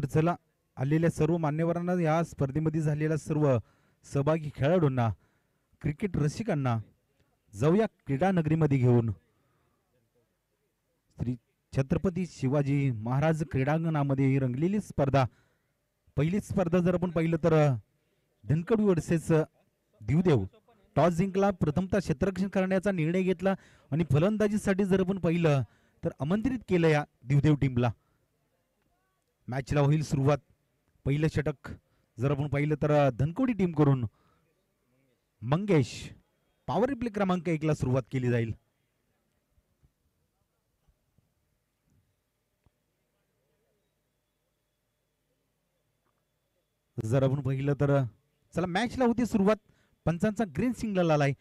तर चला आलेल्या सर्व मान्यवरांना, या स्पर्धेमध्ये झालेल्या सर्व सहभागी खेळाडूंना, क्रिकेट रसिकांना जाऊया क्रीडा नगरीमध्ये घेऊन. श्री छत्रपती शिवाजी महाराज क्रीडांगणामध्ये ही रंगलेली स्पर्धा. पहिली स्पर्धा जर आपण पाहिलं तर धनकड वर्सेस दिवदेव. टॉस जिंकला, प्रथमतः क्षेत्ररक्षण करण्याचा निर्णय घेतला आणि फलंदाजीसाठी जर आपण पाहिलं तर आमंत्रित केलं या दिवदेव टीमला. मॅचला होईल सुरुवात. पहिलं षटक जर आपण पाहिलं तर धनकवडी टीम करून मंगेश, पॉवर प्ले क्रमांक 1 ला सुरुवात केली जाईल. जर आपण पाहिलं तर चला मॅचला होती सुरुवात. पंचांचा ग्रीन सिग्नल आलाय.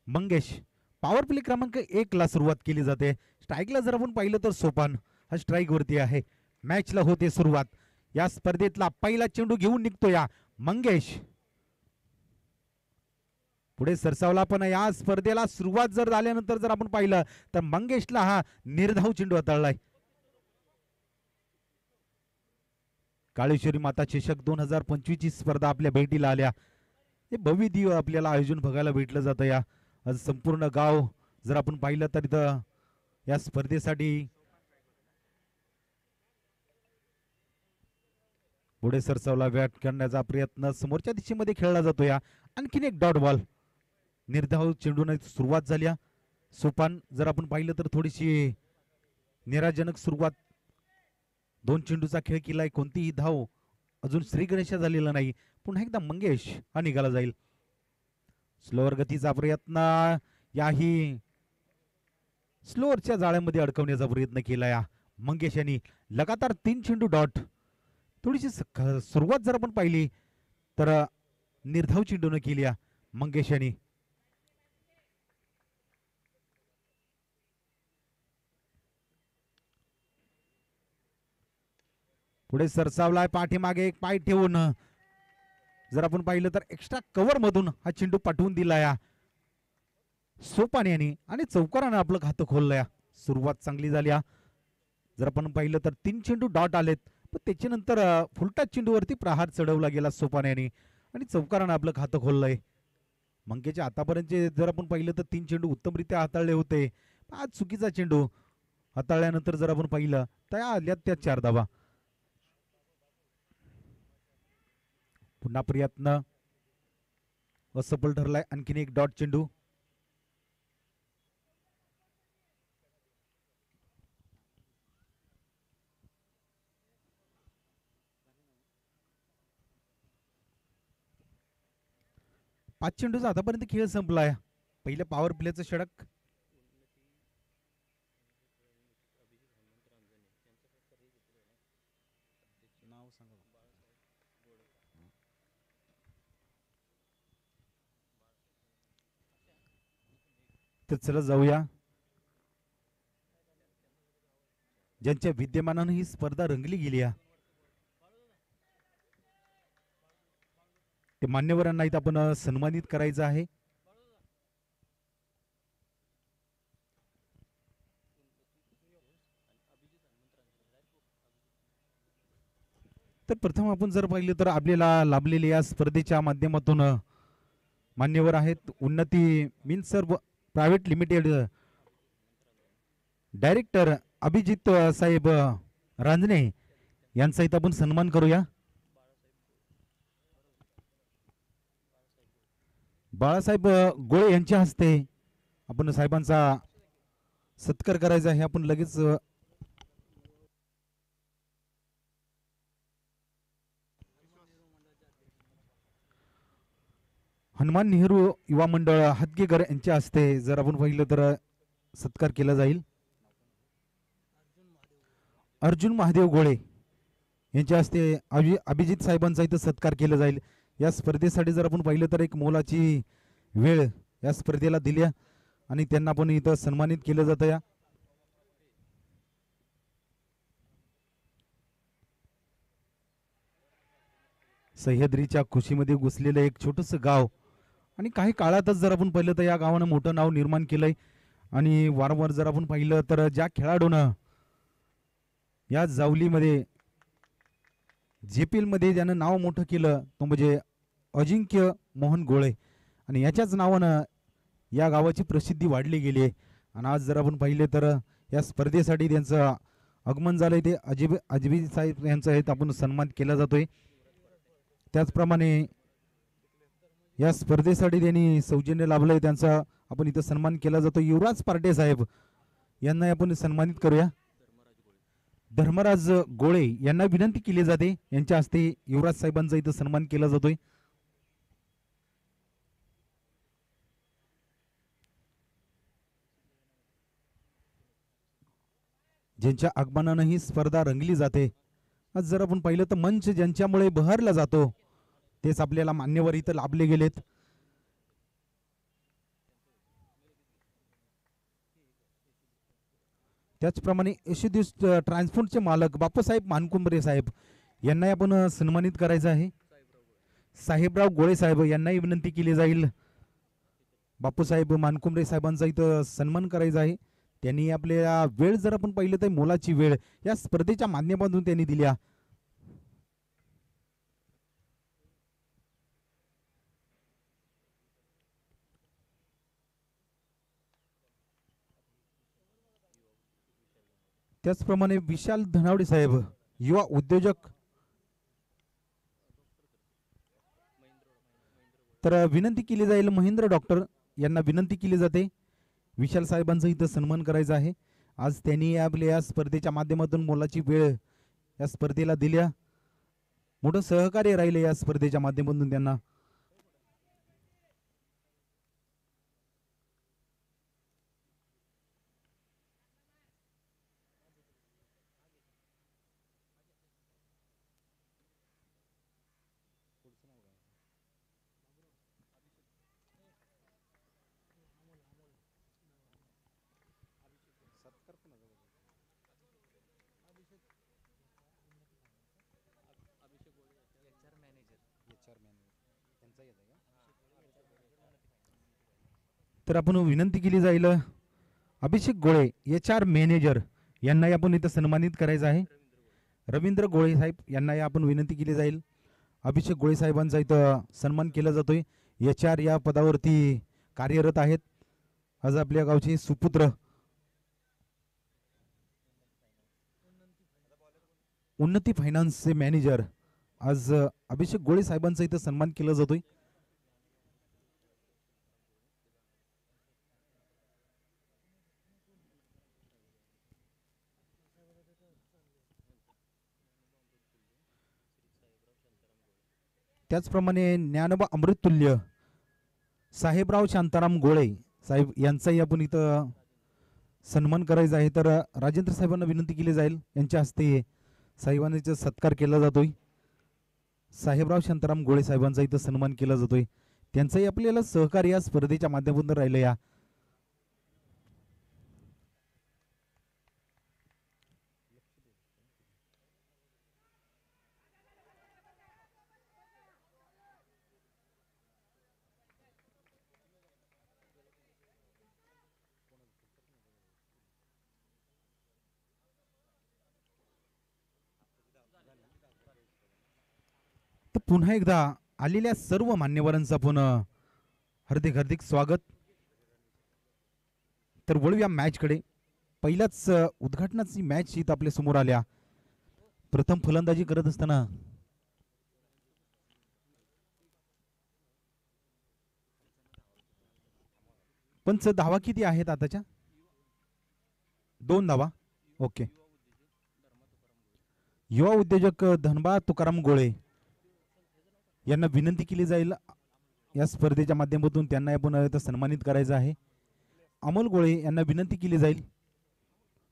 मंगेश, पॉवर प्ले क्रमांक 1 ला सुरुवात केली जाते. स्ट्राईकला जर आपण पाहिलं तर सोपान हा स्ट्राईक वरती आहे. मॅचला होते सुरुवात. या स्पर्धेतला पहिला चेंडू घेऊन निघतो या मंगेश. पुढे सरसावला, पण या स्पर्धेला सुरुवात जर झाल्यानंतर जर आपण पाहिलं तर मंगेशला हा निर्धाव चेंडू हाताळलाय. काळेश्वरी माता चषक 2025 ची स्पर्धा आपल्या भेटीला आल्या. हे भव्य दिव्य आपल्याला आयोजन बघायला भेटलं जातं. या आज संपूर्ण गाव जर आपण पाहिलं तर इथं या स्पर्धेसाठी पुढे सरसावला, बॅट करण्याचा प्रयत्न समोरच्या दिशेमध्ये खेळला जातो. या आणखीन एक डॉट बॉल. निर्धाव चेंडूने सुरुवात झाली. सोपान जर आपण पाहिलं तर थोडीशी निराजनक सुरुवात. 2 चेंडूचा खेळ केलाय, कोणतीही धाव अजून श्री गणेशा झालेला नाही. पुन्हा एकदा मंगेश हा निघाला जाईल. स्लोअर गतीचा प्रयत्न, याही स्लोअरच्या जाळ्यामध्ये अडकवण्याचा प्रयत्न केला या मंगेश यांनी. लगातार 3 चेंडू डॉट. थोडीशी सुरुवात जर आपण पाहिली तर निर्धाव चेंडूने केली या मंगेश यांनी. पुढे सरसावलाय, पाठीमागे एक पाय ठेवून जर आपण पाहिलं तर एक्स्ट्रा कव्हर मधून हा चेंडू पाठवून दिला या सोपान यांनी आणि चौकारानं आपलं खातं खोललं. सुरुवात चांगली झाली. जर आपण पाहिलं तर 3 चेंडू डॉट आलेत, पण त्याच्यानंतर फुलटा चेंडूवरती प्रहार चढवला गेला सोपान यांनी आणि चौकारानं आपलं खातं खोललंय. मंगेशच्या आतापर्यंत जर आपण पाहिलं तर 3 चेंडू उत्तमरित्या हाताळले होते. आज चुकीचा चेंडू हाताळल्यानंतर जर आपण पाहिलं तर आल्यात त्या 4 धावा. पुन्हा प्रयत्न असफल ठरलाय. आणखीन एक डॉट चेंडू. पाच चेंडूचा आतापर्यंत खेळ संपलाय. पहिल्या पॉवर प्लेचं षटक. तर चला जाऊया. ज्यांच्या विद्यमानानं ही स्पर्धा रंगली गेली आहे ते मान्यवरांना इथं आपण सन्मानित करायचं आहे. तर प्रथम आपण जर पाहिलं तर आपल्याला लाभलेल्या या स्पर्धेच्या माध्यमातून मान्यवर आहेत उन्नती मिनसर्व प्रायव्हेट लिमिटेड डायरेक्टर अभिजित साहेब रांजणे यांचा इथं आपण सन्मान करूया. बाळासाहेब गोळे यांच्या हस्ते आपण साहेबांचा सत्कार करायचा आहे. आपण लगेच हनुमान नेहरू युवा मंडळ हातगेकर यांच्या हस्ते जर आपण पाहिलं तर सत्कार केला जाईल. अर्जुन महादेव गोळे यांच्या हस्ते अभिजित साहेबांचा इथं सत्कार केला जाईल. या स्पर्धेसाठी जर आपण पाहिलं तर एक मोलाची वेळ या स्पर्धेला दिली आणि त्यांना पण इथं सन्मानित केलं जातं. या सह्याद्रीच्या खुशीमध्ये घुसलेलं एक छोटस गाव आणि काही काळातच जर आपण पाहिलं तर या गावानं मोठं नाव निर्माण केलंय. आणि वारंवार जर आपण पाहिलं तर ज्या खेळाडूनं या जावलीमध्ये JPL मध्ये ज्यानं नाव मोठं केलं तो म्हणजे अजिंक्य मोहन गोळे आणि याच्याच नावानं या गावाची प्रसिद्धी वाढली गेली आहे. आणि आज जर आपण पाहिले तर या स्पर्धेसाठी त्यांचं आगमन झालंय ते अजबी साहेब यांचा आहे आपण सन्मान केला जातोय. त्याचप्रमाणे या स्पर्धेसाठी त्यांनी सौजन्य लाभलंय त्यांचा आपण इथं सन्मान केला जातो. युवराज पार्टे साहेब यांना आपण सन्मानित करूया. धर्मराज गोळे यांना विनंती केली जाते यांच्या हस्ते युवराज साहेबांचा इथं सन्मान केला जातोय. ज्यांच्या आगमनानं ही स्पर्धा रंगली जाते. आज जर आपण पाहिलं तर मंच ज्यांच्यामुळे बहरला जातो तेच आपल्याला मान्यवर इथं लाभले गेलेत. त्याचप्रमाणे यशोदिस ट्रान्सपोर्टचे मालक बापूसाहेब मानकुंबरे साहेब यांनाही आपण सन्मानित करायचं आहे. साहेबराव गोळे साहेब यांनाही विनंती केली जाईल. बापूसाहेब मानकुंबरे साहेबांचा इथं सन्मान करायचा आहे. त्यांनी आपल्या वेळ जर आपण पाहिलं तर मोलाची वेळ या स्पर्धेच्या माध्यमातून त्यांनी दिल्या. त्याचप्रमाणे विशाल धनावडे साहेब युवा उद्योजक तर विनंती केली जाईल. महेंद्र डॉक्टर यांना विनंती केली जाते विशाल साहेबांचा इथं सन्मान करायचा आहे. आज त्यांनी आपल्या या स्पर्धेच्या माध्यमातून मोलाची वेळ या स्पर्धेला दिल्या. मोठं सहकार्य राहिले या स्पर्धेच्या माध्यमातून त्यांना. तर आपण विनंती केली जाईल अभिषेक गोळे HR मॅनेजर यांनाही आपण इथं सन्मानित करायचं आहे. रवींद्र गोळे साहेब यांनाही आपण विनंती केली जाईल. अभिषेक गोळे साहेबांचा इथं सन्मान केला जातोय. HR या पदावरती कार्यरत आहेत. आज आपल्या गावचे सुपुत्र उन्नती फायनान्सचे मॅनेजर आज अभिषेक गोळे साहेबांचा इथं सन्मान केला जातोय. त्याचप्रमाणे ज्ञानोबा अमृततुल्य साहेबराव शांताराम गोळे साहेब यांचाही आपण इथं सन्मान करायचा आहे. तर राजेंद्र साहेबांना विनंती केली जाईल यांच्या हस्ते साहेबांचा सत्कार केला जातोय. साहेबराव शांताराम गोळे साहेबांचा इथं सन्मान केला जातोय. त्यांचंही आपल्याला सहकार्य या स्पर्धेच्या माध्यमातून राहिलं. या तर पुन्हा एकदा आलेल्या सर्व मान्यवरांचं आपण हार्दिक हार्दिक स्वागत. तर वळूया मॅचकडे. पहिल्याच उद्घाटनाची मॅच इथं आपल्या समोर आल्या. प्रथम फलंदाजी करत असताना पंच धावा किती आहेत आताच्या? 2 धावा. ओके. युवा उद्योजक धनबा तुकाराम गोळे यांना विनंती केली जाईल या स्पर्धेच्या माध्यमातून त्यांना आपण इथं सन्मानित करायचं आहे. अमोल गोळे यांना विनंती केली जाईल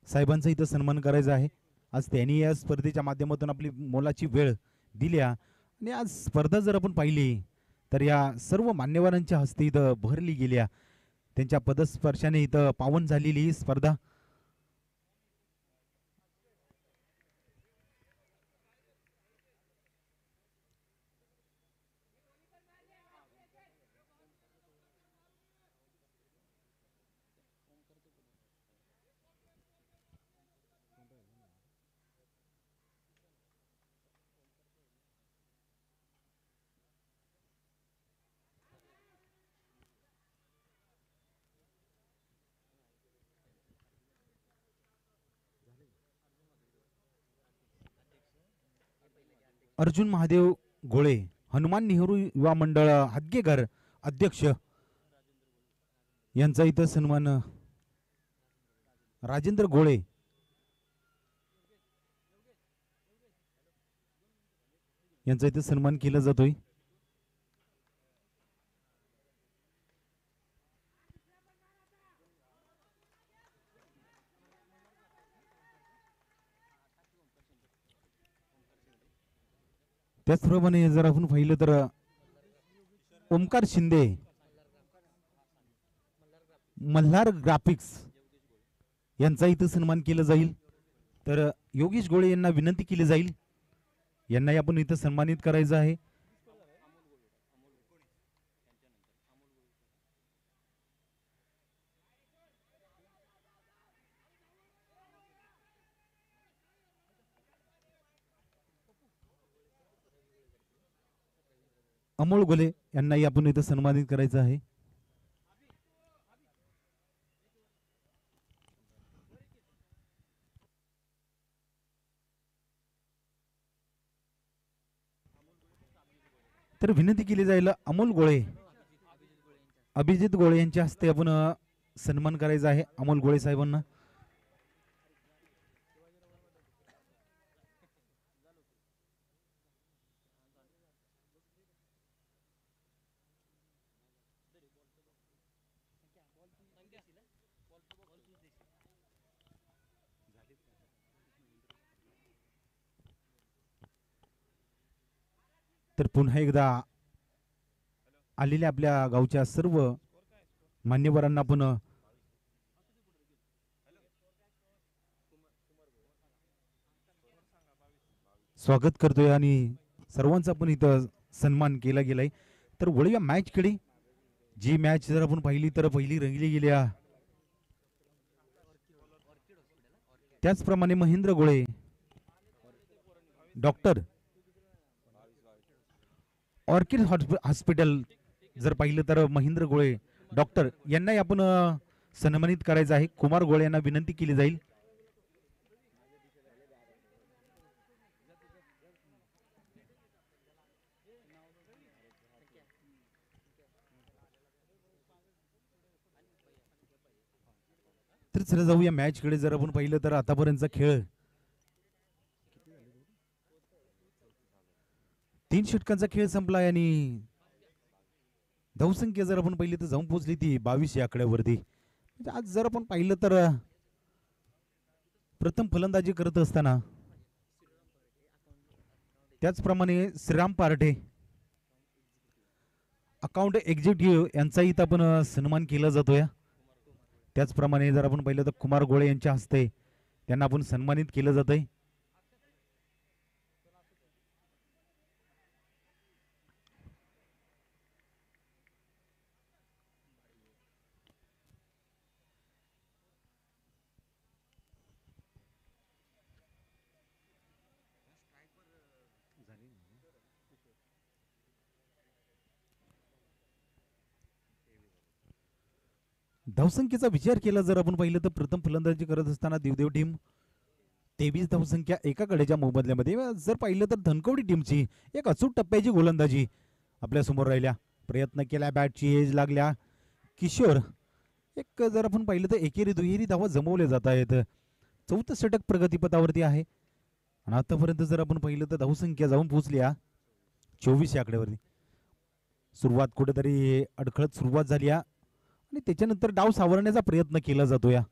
साहेबांचा इथं सन्मान करायचा आहे. आज त्यांनी या स्पर्धेच्या माध्यमातून आपली मोलाची वेळ दिल्या आणि आज स्पर्धा जर आपण पाहिली तर या सर्व मान्यवरांच्या हस्ते इथं भरली गेल्या. त्यांच्या पदस्पर्शाने इथं पावन झालेली ही स्पर्धा. अर्जुन महादेव गोळे, हनुमान नेहरू युवा मंडळ हादगेघर अध्यक्ष यांचा इथं सन्मान. राजेंद्र गोळे यांचा इथे सन्मान केला जातोय. त्याचप्रमाणे जर आपण पाहिलं तर ओमकार शिंदे, मल्हार ग्राफिक्स यांचा इथं सन्मान केला जाईल. तर योगेश गोळे यांना विनंती केली जाईल, यांनाही आपण इथं सन्मानित करायचं आहे. अमोल गोले यांनाही आपण इथं सन्मानित करायचं आहे. तर विनंती केली जाईल अमोल गोळे, अभिजित गोळे यांच्या हस्ते आपण सन्मान करायचा आहे अमोल गोळे साहेबांना. तर पुन्हा एकदा आलेल्या आपल्या गावच्या सर्व मान्यवरांना आपण स्वागत करतोय आणि सर्वांचा पण इथं सन्मान केला गेलाय. तर वळूया मॅच कडे. जी मॅच जर आपण पाहिली तर पहिली रंगली गेल्या. त्याचप्रमाणे महेंद्र गोळे, डॉक्टर ऑर्किड हॉस्पिटल जर पाहिलं तर महेंद्र गोळे डॉक्टर यांनाही आपण सन्मानित करायचं आहे. कुमार गोळे यांना विनंती केली जाईल. तर चला जाऊया मॅच कडे. जर आपण पाहिलं तर आतापर्यंतचा खेळ 3 षटकांचा खेळ संपला आणि धावसंख्या जर आपण पाहिली तर जाऊन पोहोचली ती 22 या आकड्यावरती. म्हणजे आज जर आपण पाहिलं तर प्रथम फलंदाजी करत असताना त्याचप्रमाणे श्रीराम पारठे अकाउंट एक्झिक्युटिव्ह यांचा इथं आपण सन्मान केला जातोय. त्याचप्रमाणे जर आपण पाहिलं तर कुमार गोळे यांच्या हस्ते त्यांना आपण सन्मानित केलं जातंय. धावसंख्येचा विचार केला जर आपण पाहिलं तर प्रथम फलंदाजी करत असताना दिवदेव टीम 23 धावसंख्या एका कडेच्या मोबदल्यामध्ये. जर पाहिलं तर धनकवडी टीमची एक अचूक टप्प्याची गोलंदाजी आपल्या समोर राहिल्या. प्रयत्न केला, बॅटची एज लागल्या. किशोर एक जर आपण पाहिलं तर एकेरी दुहेरी धावा जमवल्या जात आहेत. 4थं षटक प्रगतीपथावरती आहे आणि आतापर्यंत जर आपण पाहिलं तर धावसंख्या जाऊन पोहोचल्या 24 या आकड्यावरती. सुरुवात कुठेतरी अडखळत सुरुवात झाली आणि त्याच्यानंतर डाव सावरण्याचा प्रयत्न केला जातो. या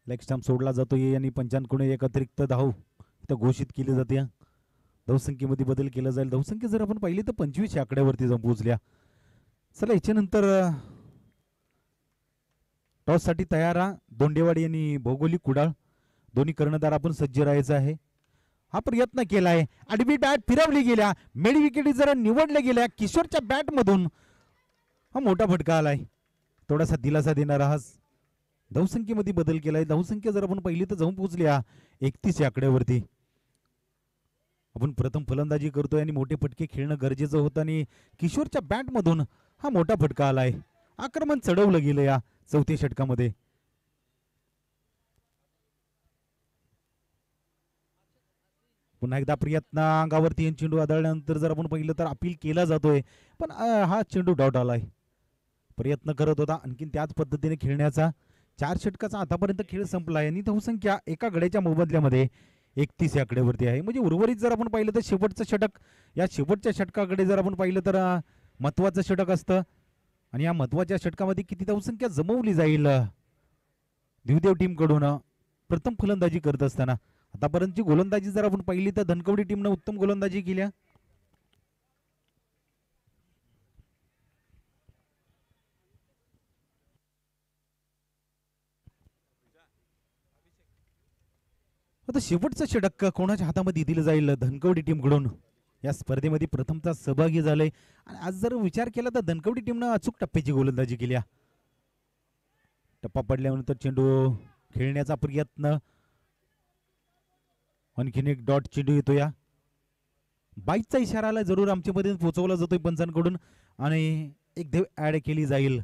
लेग स्टंप सोडला जातोय आणि पंचांकडून एक अतिरिक्त धाव घोषित केली जाते. धावसंख्येमध्ये बदल केला जाईल. धावसंख्या जर आपण पाहिली तर 25 या आकड्यावरती जाऊन पोहोचल्या. चला याच्यानंतर टॉस साठी तयार. दोंडेवाडी आणि भौगोलिक कुडाळ दोन्ही कर्णधार आपण सज्ज राहायचं आहे. हा प्रयत्न केलाय, आडवी बॅट फिरवली गेल्या, मेडी विकेटी जरा निवडल्या गेल्या. किशोरच्या बॅट मधून हा मोठा फटका आलाय. थोडासा दिलासा देणारा हा धावसंख्येमध्ये बदल केलाय. धावसंख्या जर आपण पहिली तर जाऊन पोहोचल्या 31 या आकड्यावरती. आपण प्रथम फलंदाजी करतोय आणि मोठे फटके खेळणं गरजेचं होतं आणि किशोरच्या बॅट मधून हा मोठा फटका आलाय. आक्रमण चढवलं गेलं या 4थ्या षटकामध्ये. पुन्हा एकदा प्रयत्न अंगावरती चेंडू आदळल्यानंतर जर आपण पाहिलं तर अपील केला जातोय, पण हा चेंडू डॉट आलाय. प्रयत्न करत होता आणखीन त्याच पद्धतीने खेळण्याचा. 4 षटकाचा आतापर्यंत खेळ संपलाय आणि धावसंख्या एका गड्याच्या मोबदल्यामध्ये 31 या आकड्यावरती आहे. म्हणजे उर्वरित जर आपण पाहिलं तर शेवटचं षटक, या शेवटच्या षटकाकडे जर आपण पाहिलं तर महत्वाचं षटक असतं आणि या महत्वाच्या षटकामध्ये किती धावसंख्या जमवली जाईल दिवदेव टीम कडून प्रथम फलंदाजी करत असताना. आतापर्यंतची गोलंदाजी जर आपण पाहिली तर धनकवडी टीमनं उत्तम गोलंदाजी केल्या. आता शेवटचं षटक कोणाच्या हातामध्ये दिलं जाईल धनकवडी टीम कडून. या स्पर्धेमध्ये प्रथमचा सहभागी झालंय आणि आज जर विचार केला तर धनकवडी टीमनं अचूक टप्प्याची गोलंदाजी केली. टप्पा पडल्यानंतर चेंडू खेळण्याचा प्रयत्न, आणखीन एक डॉट चेंडू येतो. या बाईकचा इशाराला जरूर आमच्यामध्ये पोहोचवला जातोय पंचांकडून आणि एक धाव ऍड केली जाईल.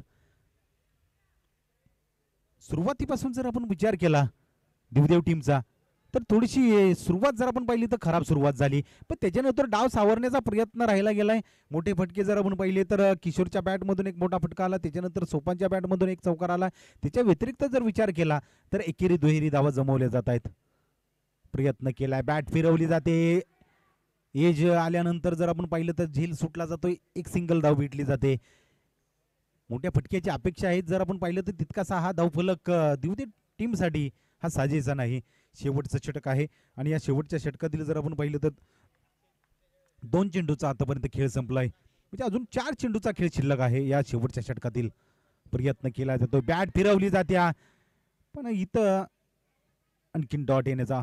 सुरुवातीपासून जर आपण विचार केला दिवदेव टीमचा तर थोडीशी सुरुवात जर आपण पाहिली तर खराब सुरुवात झाली, पण त्याच्यानंतर डाव सावरण्याचा प्रयत्न राहिला गेलाय. मोठे फटके जर आपण पाहिले तर किशोरच्या बॅटमधून एक मोठा फटका आला, त्याच्यानंतर सोपानच्या बॅटमधून एक चौकार आला. त्याच्या व्यतिरिक्त जर विचार केला तर एकेरी दुहेरी धावा जमवल्या जात आहेत. प्रयत्न केलाय, बॅट फिरवली जाते, एज आल्यानंतर जर आपण पाहिलं तर झेल सुटला जातोय, एक सिंगल धाव भेटली जाते. मोठ्या फटक्याची अपेक्षा आहेत जर आपण पाहिलं तर तितकासा हा धावफलक दिवदेव टीमसाठी हा साजेसा नाही. शेवटचं षटक आहे आणि या शेवटच्या षटकातील जर आपण पाहिलं तर 2 चेंडूचा आतापर्यंत खेळ संपलाय. म्हणजे अजून 4 चेंडूचा खेळ शिल्लक आहे. या शेवटच्या षटकातील प्रयत्न केला जातो, बॅट फिरवली जाते, पण इथं आणखीन डॉट येण्याचा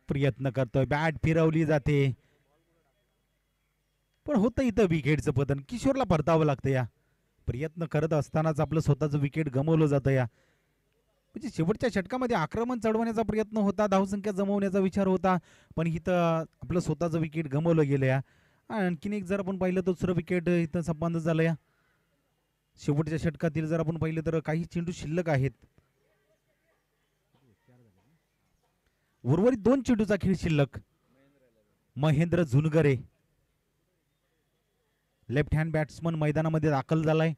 प्रयत्न करतोय, बॅट फिरवली जाते, पण होतं इथं विकेटचं पतन. किशोरला परतावं लागतं. या प्रयत्न करत असतानाच आपलं स्वतःचं विकेट गमावलं जातं. या म्हणजे शेवटच्या षटकामध्ये आक्रमण चढवण्याचा प्रयत्न होता, धावसंख्या जमवण्याचा विचार होता, पण इथं आपलं स्वतःचं विकेट गमावलं गेलं. या आणखीन एक जर आपण पाहिलं तर दुसरं विकेट इथं संपादन झालं. या शेवटच्या षटकातील जर आपण पाहिलं तर काही चेंडू शिल्लक आहेत. उर्वरित 2 चेंडूचा खेळ शिल्लक. महेंद्र झुनगरे लेफ्ट हँड बॅट्समन मैदानामध्ये दाखल झालाय.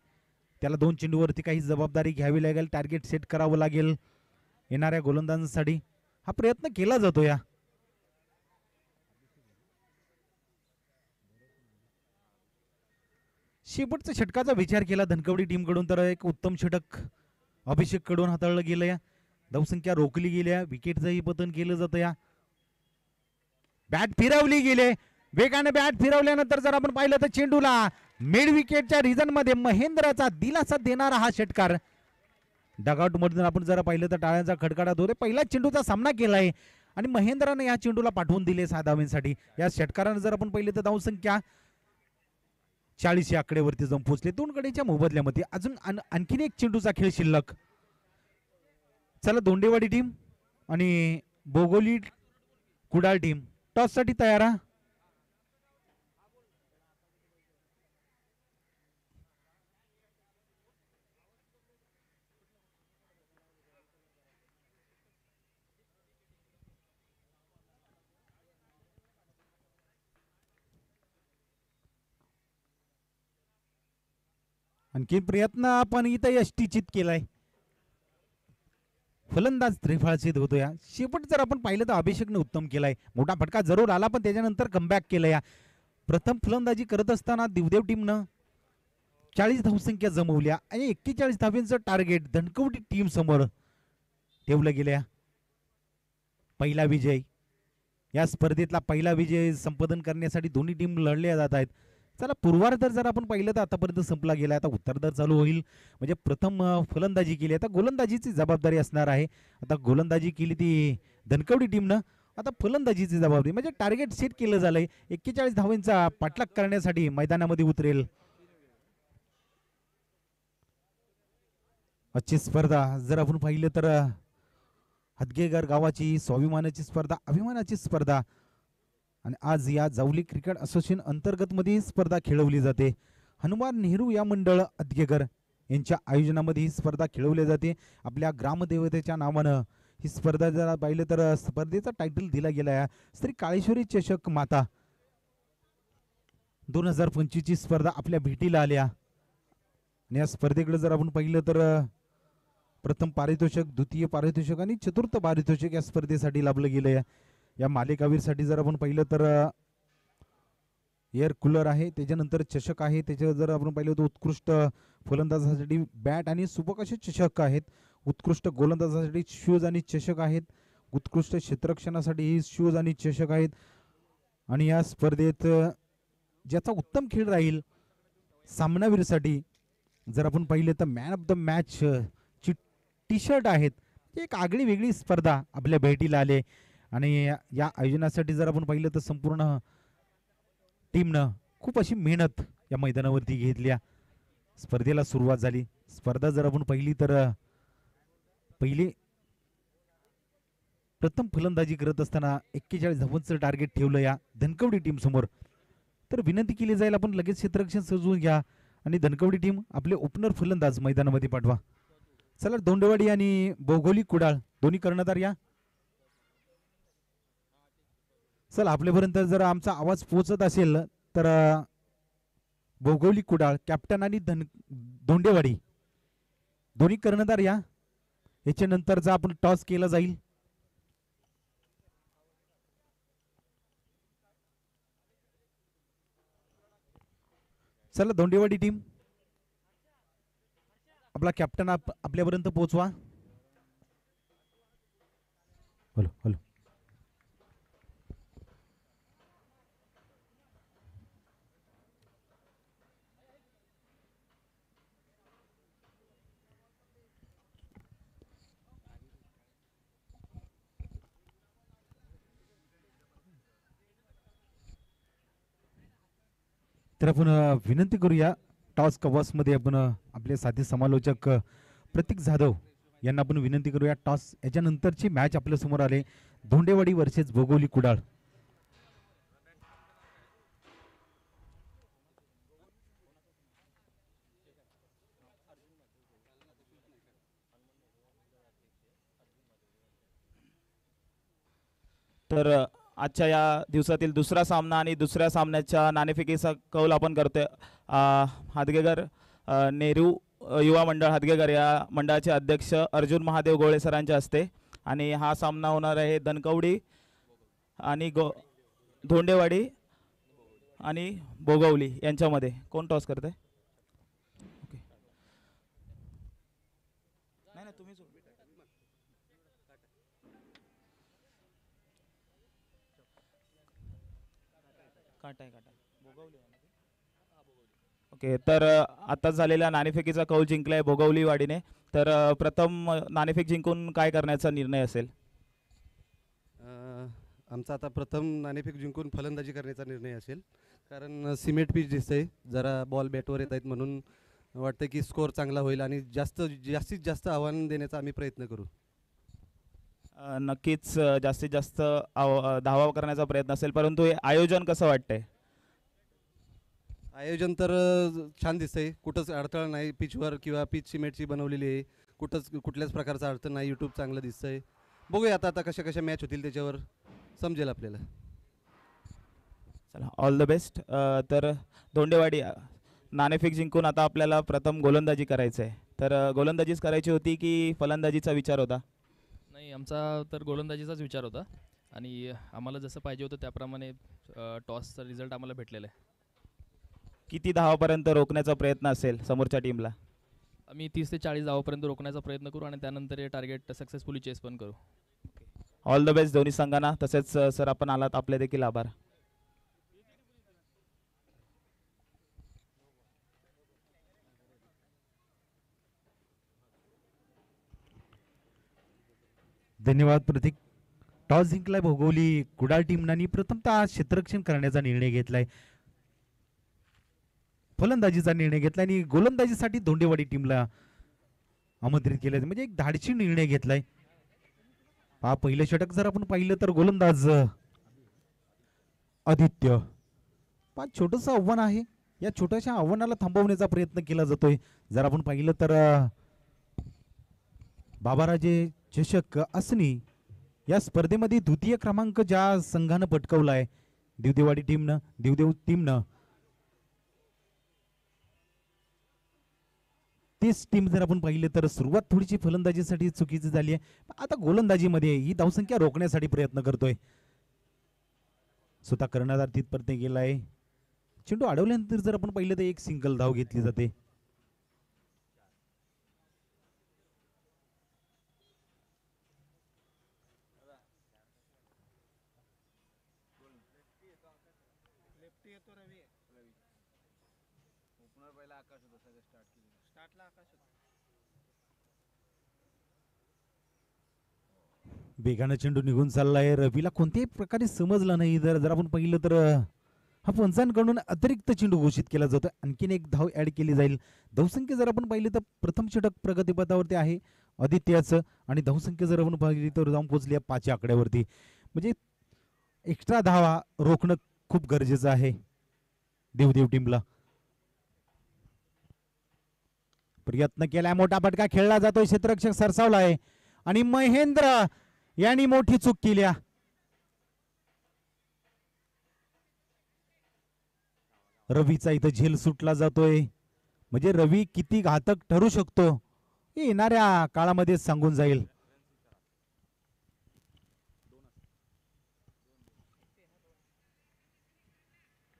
त्याला 2 चेंडूवरती काही जबाबदारी घ्यावी लागेल, टार्गेट सेट करावं लागेल येणाऱ्या गोलंदाजांसाठी. हा प्रयत्न केला जातो. या शेवटच्या षटकाचा विचार केला धनकवडी टीम कडून तर एक उत्तम षटक अभिषेक कडून हाताळलं गेलं. या धावसंख्या रोखली गेल्या, विकेटचंही पतन केलं जातं. या बॅट फिरवली गेले, वेगाने बॅट फिरवल्यानंतर जर आपण पाहिलं तर चेंडूला मिड विकेटच्या रिजन मध्ये महेंद्रचा दिलासा देणारा हा षटकार. डगआउट मधून आपण जर पाहिलं तर टाळ्यांचा खडखडाट होते. पहिला चेंडूचा सामना केलाय आणि महेंद्राने या चेंडूला पाठवून दिले 6 धावांसाठी. या षटकाराने जर आपण पाहिलं तर धावसंख्या 40 या आकड्यावरती जाऊन पोहोचले. 2 गड्यांच्या मोबदल्यामध्ये अजून आणखीन एक चेंडूचा खेळ शिल्लक. चला दोंडेवाडी टीम आणि बोगोली कुडाळ टीम टॉस साठी तयार. आणखी प्रयत्न आपण इथं यष्टीचित केलाय. फलंदाज त्रिफळाचित होतो. या शेवट जर आपण पाहिलं तर अभिषेकने उत्तम केलाय. मोठा फटका जरूर आला पण त्याच्यानंतर कमबॅक केलं. या प्रथम फलंदाजी करत असताना दिवदेव टीमनं 40 धावसंख्या जमवल्या आणि 41 धावांचं टार्गेट धनकवडी टीम समोर ठेवलं गेल्या. पहिला विजय, या स्पर्धेतला पहिला विजय संपादन करण्यासाठी दोन्ही टीम लढल्या जात आहेत. चला पूर्वार्ध जर आपण पाहिलं तर आतापर्यंत संपला गेला. आता उत्तरार्ध चालू होईल. म्हणजे प्रथम फलंदाजी केली, आता गोलंदाजीची जबाबदारी असणार आहे. आता गोलंदाजी केली ती धनकवडी टीमनं, आता फलंदाजीची जबाबदारी म्हणजे टार्गेट सेट केलं झालंय. 41 धावांचा पाठलाग करण्यासाठी मैदानामध्ये उतरेल आजची स्पर्धा जर आपण पाहिलं तर हदगेगर गावाची स्वाभिमानाची स्पर्धा, अभिमानाची स्पर्धा, आणि आज या जावली क्रिकेट असोसिएशन अंतर्गत मध्ये ही स्पर्धा खेळवली जाते. हनुमान नेहरू या मंडळ हदगेगर यांच्या आयोजनामध्ये ही स्पर्धा खेळवली जाते. आपल्या ग्रामदेवतेच्या नावानं ही स्पर्धा जर पाहिलं तर स्पर्धेचा टायटल दिला गेला आहे श्री काळेश्वरी चषक माता 2025 ची स्पर्धा आपल्या भेटीला आल्या. आणि या स्पर्धेकडे जर आपण पाहिलं तर प्रथम पारितोषिक, द्वितीय पारितोषिक आणि चतुर्थ पारितोषिक या स्पर्धेसाठी लाभलं गेलं. या मालिकावीरसाठी जर आपण पाहिलं तर एअर कूलर आहे, त्याच्यानंतर चषक आहे, त्याच्यावर जर आपण पाहिलं तर उत्कृष्ट फलंदाजासाठी बॅट आणि सुबक असे चषक आहेत, उत्कृष्ट गोलंदाजासाठी शूज आणि चषक आहेत, उत्कृष्ट क्षेत्ररक्षणासाठी शूज आणि चषक आहेत. आणि या स्पर्धेत ज्याचा उत्तम खेळ राहील सामनावीरसाठी जर आपण पाहिले तर मॅन ऑफ द मॅच ची टी शर्ट आहेत. एक आगळी वेगळी स्पर्धा आपल्या भेटीला आले. आणि या आयोजनासाठी जर आपण पाहिलं तर संपूर्ण टीमनं खूप अशी मेहनत या मैदानावरती घेतल्या. स्पर्धेला सुरुवात झाली. स्पर्धा जर आपण पाहिली तर पहिले प्रथम फलंदाजी करत असताना 41 धावांचं टार्गेट ठेवलं या धनकवडी टीम समोर. तर विनंती केली जाईल आपण लगेच क्षेत्ररक्षण सजवून घ्या आणि धनकवडी टीम आपले ओपनर फलंदाज मैदानामध्ये पाठवा. चला दोंडेवाडी आणि भौगोलिक कुडाळ दोन्ही कर्णधार या. चला आपल्यापर्यंत जर आमचा आवाज पोहोचत असेल तर भौगोलिक कुडाळ कॅप्टन आणि दोंडेवाडी दोन्ही कर्णधार या. याच्यानंतरचा आपण टॉस केला जाईल. चला दोंडेवाडी टीम आपला कॅप्टन आपल्यापर्यंत पोहोचवा. Hello hello. तर आपण विनंती करूया टॉस कवच मध्ये आपण आपले साथी समालोचक प्रतीक जाधव यांना आपण विनंती करूया. टॉस याच्यानंतरची मॅच आपल्या समोर आले धोंडेवाडी वर्सेस भौगोलिक कुडाळ. तर आजच्या या दिवसातील दुसरा सामना आणि दुसऱ्या सामन्याच्या नाणेफेकीचा कौल आपण करतोय. हादगेगर नेहरू युवा मंडळ हादगेगर या मंडळाचे अध्यक्ष अर्जुन महादेव गोळे सरांच्या हस्ते. आणि हा सामना होणार आहे धनकवडी आणि धोंडेवाडी आणि भोगवली यांच्यामध्ये. कोण टॉस करते? ओके नाही नाही तुम्ही ओके. तर आता झालेल्या नाणेफेकीचा कौल जिंकलाय भोगवली वाडीने. तर प्रथम नाणेफेक जिंकून काय करण्याचा निर्णय असेल? आमचा आता प्रथम नाणेफेक जिंकून फलंदाजी करण्याचा निर्णय असेल. कारण सिमेंट पिच दिसतंय, जरा बॉल बॅटवर येत आहेत, म्हणून वाटतं की स्कोअर चांगला होईल आणि जास्तीत जास्त आव्हान देण्याचा आम्ही प्रयत्न करू. नक्कीच जास्तीत जास्त धावा करण्याचा प्रयत्न असेल. परंतु हे आयोजन कसं वाटतंय? आयोजन तर छान दिसतंय, कुठंच अडथळा नाही. पिचवर किंवा पिच सिमेंटची बनवलेली आहे, कुठल्याच प्रकारचा अडथळा नाही. यूट्यूब चांगलं दिसतंय. बघूया आता कशा कशा मॅच होतील त्याच्यावर समजेल आपल्याला. चला ऑल द बेस्ट. तर धोंडेवाडी नाणेफेक जिंकून आता आपल्याला प्रथम गोलंदाजी करायचं आहे. तर गोलंदाजीच करायची होती की फलंदाजीचा विचार होता? नाही, आमचा तर गोलंदाजीचाच विचार होता आणि आम्हाला जसं पाहिजे होतं त्याप्रमाणे टॉसचा रिझल्ट आम्हाला भेटलेला आहे. किती धावापर्यंत रोखण्याचा प्रयत्न असेल समोरच्या टीमला? आम्ही 30 ते 40 धावापर्यंत रोखण्याचा प्रयत्न करू आणि त्यानंतर हे टार्गेट सक्सेसफुली चेस पण करू. ऑल द बेस्ट दोन्ही संघांना. तसेच सर आपण आलात, आपले देखील आभार. धन्यवाद प्रतीक. टॉस जिंकलाय भोगवली कुडाळ टीमने प्रथमतः क्षेत्ररक्षण करण्याचा निर्णय घेतलाय, फलंदाजीचा निर्णय घेतला आणि गोलंदाजीसाठी धोंडेवाडी टीमला आमंत्रित केले, म्हणजे एक धाडसी निर्णय घेतलाय. पहा पहिलं षटक जर आपण पाहिलं तर गोलंदाज आदित्य, पहा छोटस आव्हान आहे. या छोट्याशा आव्हानाला थांबवण्याचा प्रयत्न केला जातोय. जर आपण पाहिलं तर बाबाराजे चषक असणी या स्पर्धेमध्ये द्वितीय क्रमांक ज्या संघानं पटकवलाय दिवदेवाडी टीमनं, दिवदेव टीमनं, तीच टीम जर आपण पाहिलं तर सुरुवात थोडीशी फलंदाजीसाठी चुकीची झाली आहे. आता गोलंदाजीमध्ये ही धावसंख्या रोखण्यासाठी प्रयत्न करतोय. स्वतः कर्णधार तिथपर्यंत गेलाय. चेंडू अडवल्यानंतर जर आपण पाहिलं तर एक सिंगल धाव घेतली जाते. वेगानं चेंडू निघून चाललाय. रवीला कोणत्याही प्रकारे समजला नाही. जर आपण पाहिलं तर हा पंचांकडून अतिरिक्त चेंडू घोषित केला जातो. आणखीन एक धाव ऍड केली जाईल. धावसंख्या जर आपण पाहिली तर प्रथम षटक प्रगतीपथावरती आहे आदित्याचं, आणि धावसंख्या जर आपण पाहिली तर जाऊन पोहोचली आहे 5 आकड्यावरती. म्हणजे एक्स्ट्रा धावा रोखणं खूप गरजेचं आहे देवदेव टीमला. प्रयत्न केलाय, मोठा फटका खेळला जातोय, क्षेत्ररक्षक सरसावलाय आणि महेंद्र यांनी मोठी चूक केली. रवीचा इथं झेल सुटला जातोय. म्हणजे रवी किती घातक ठरू शकतो हे येणाऱ्या काळामध्ये सांगून जाईल.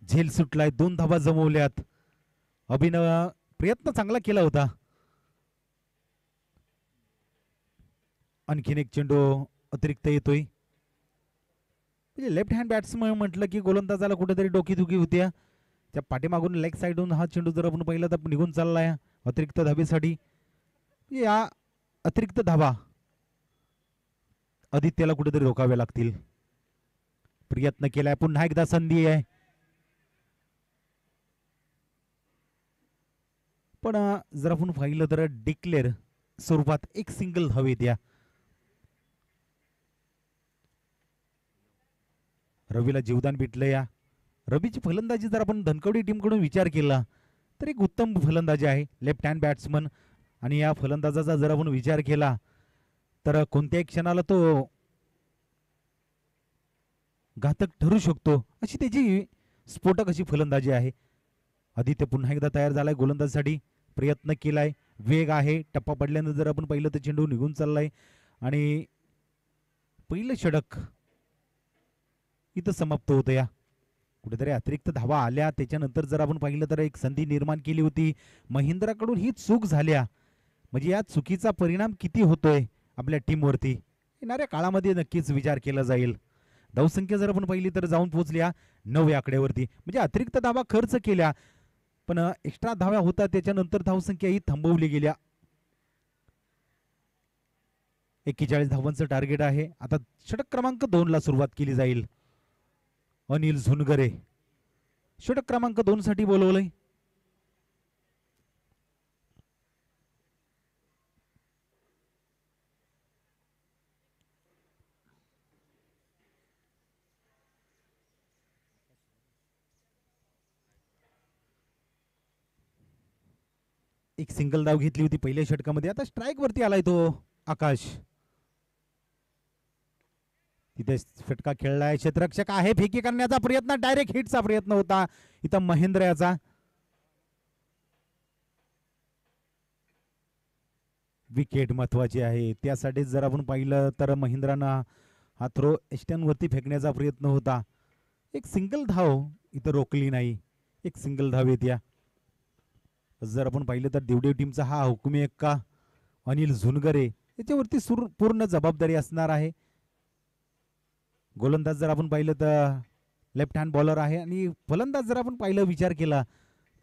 झेल सुटलाय, 2 धावा जमवल्यात. अभिनव प्रयत्न चांगला केला होता. आणखीन एक चेंडू अतिरिक्त येतोय. म्हणजे लेफ्ट हँड बॅट्समन म्हटलं की गोलंदाजाला कुठेतरी डोकीदुखी होत्या. त्या पाठीमागून लेग साइडून हा चेंडू जर आपण पाहिला तर निघून चाललाय अतिरिक्त धाबेसाठी. या अतिरिक्त धावा आदित्यला कुठेतरी रोखाव्या लागतील. प्रयत्न केलाय, पुन्हा एकदा संधी आहे. पण जर आपण पाहिलं तर डिक्लेअर स्वरूपात एक सिंगल धाव येत्या. रवीला जीवदान भेटलं. या रवीची फलंदाजी जर आपण धनकवडी टीमकडून विचार केला तर एक उत्तम फलंदाजी आहे, लेफ्ट हँड बॅट्समन. आणि या फलंदाजाचा जर आपण विचार केला तर कोणत्याही क्षणाला तो घातक ठरू शकतो, अशी त्याची स्फोटक अशी फलंदाजी आहे. आदित्य पुन्हा एकदा तयार झालाय गोलंदाजीसाठी. प्रयत्न केलाय, वेग आहे. टप्पा पडल्यानंतर जर आपण पाहिलं तर चेंडू निघून चाललाय आणि पहिलं षटक इथं समाप्त होतं. या कुठेतरी अतिरिक्त धावा आल्या, त्याच्यानंतर जर आपण पाहिलं तर एक संधी निर्माण केली होती. महेंद्राकडून ही चूक झाल्या, म्हणजे या चुकीचा परिणाम किती होतोय आपल्या टीमवरती येणाऱ्या काळामध्ये नक्कीच विचार केला जाईल. धावसंख्या जर आपण पाहिली तर जाऊन पोहोचल्या 9 आकड्यावरती. म्हणजे अतिरिक्त धावा खर्च केल्या पण एक्स्ट्रा धाव्या होता, त्याच्यानंतर धावसंख्या ही थांबवली गेल्या. 41 धावांचं टार्गेट आहे. आता षटक क्रमांक 2 ला सुरुवात केली जाईल. अनिल झुनगरे षटक क्रमांक 2 साठी बोलवलंय. एक सिंगल धाव घेतली होती पहिल्या षटकामध्ये. आता स्ट्राईक वरती आलाय तो आकाश. तिथे फटका खेळलाय, क्षेत्ररक्षक आहे, फेकी करण्याचा प्रयत्न, डायरेक्ट हिटचा प्रयत्न होता इथं महेंद्र याचा. विकेट महत्वाची आहे, त्यासाठी जर आपण पाहिलं तर महेंद्रानं हा थ्रो एस्टन वरती फेकण्याचा प्रयत्न होता. एक सिंगल धाव इथं रोखली नाही, एक सिंगल धाव येत्या. जर आपण पाहिलं तर देवदेव टीमचा हा हुकुमी एक्का अनिल झुनगरे याच्यावरती पूर्ण जबाबदारी असणार आहे. गोलंदाज जर आपण पाहिलं तर लेफ्ट हँड बॉलर आहे आणि फलंदाज जर आपण पाहिलं विचार केला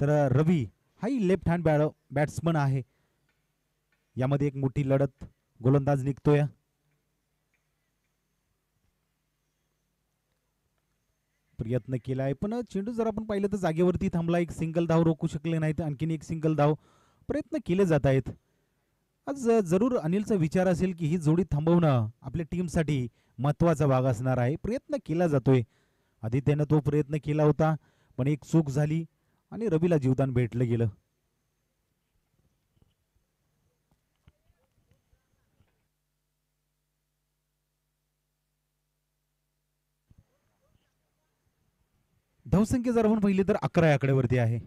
तर रवी हाही लेफ्ट हँड बॅट्समन आहे. यामध्ये एक मोठी लढत गोलंदाज निघतोय. प्रयत्न केलाय पण चेंडू जर आपण पाहिलं तर जागेवरती थांबला. एक सिंगल धाव रोखू शकले नाहीत, आणखीन एक सिंगल धाव प्रयत्न केले जात आहेत. आज जरूर अनिलचा विचार असेल की ही जोडी थांबवणं आपल्या टीमसाठी महत्वाचा भाग असणार आहे. प्रयत्न केला जातोय. आदित्यनं तो प्रयत्न केला होता, पण एक चूक झाली आणि रवीला जीवदान भेटलं गेलं. धावसंख्या जर आपण पाहिली तर 11 आकड्यावरती आहे.